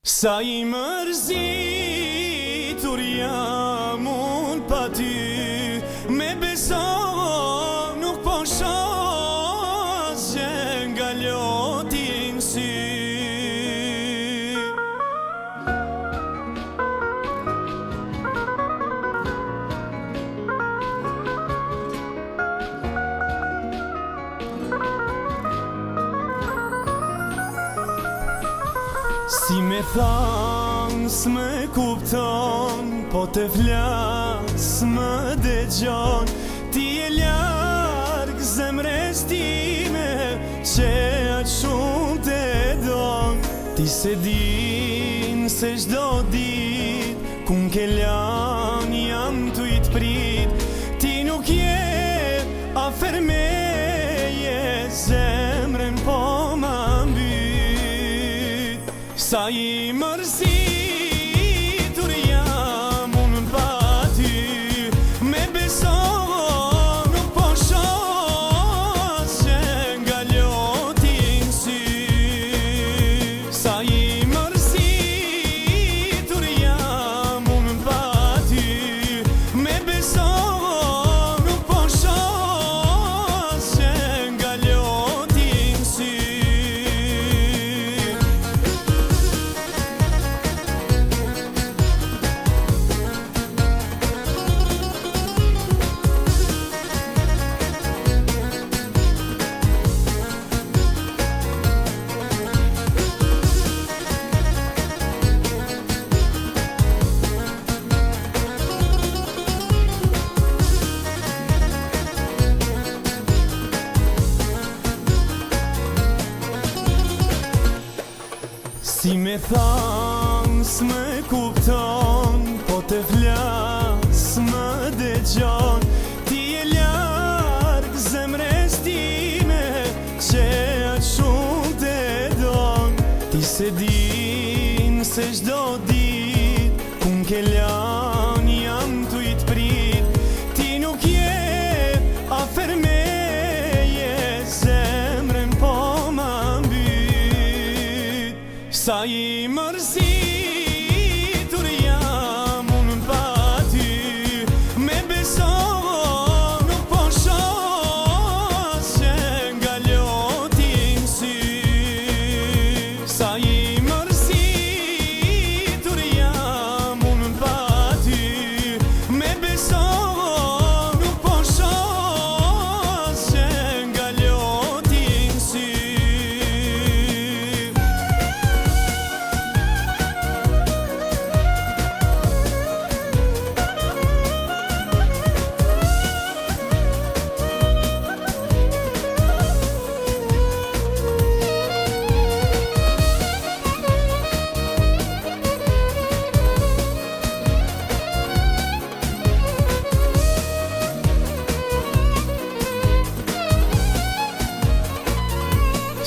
Sa I mërzitur jam unë pa ty, me beso nuk po shoh asgjë nga loti n'sy. Si me thanë s'me kupton, po të flas më dëgjon. Ti e larg zemres time, që aq shumë të don. Ti se din se çdo dit, ku m'ke lan jam tu I t'prit. Ti nuk je afer meje, zemrën po ma mbyt. Sa I mërzitur jam unë pa ty, me beso nuk po shoh asgjë nga loti n'sy. Sa I mërzitur jam unë pa ty, me beso nuk po shoh asgjë nga loti n'sy. Si me thanë s'me kupton, po të flas më dëgjon. Ti e larg zemres time, që aq shumë të don. Ti se din se çdo dit, ku m'ke lan jam tu I t'prit. Ti nuk je afer meje, zemrën po ma mbyt. Sa I mërzitur jam unë pa ty, me beso nuk po shoh asgjë nga loti n'sy. Sa I mërzitur jam unë pa ty, me beso nuk po shoh asgjë nga loti n'sy.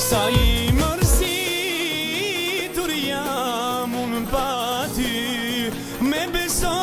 Sa I mërzitur jam unë pa ty, me beso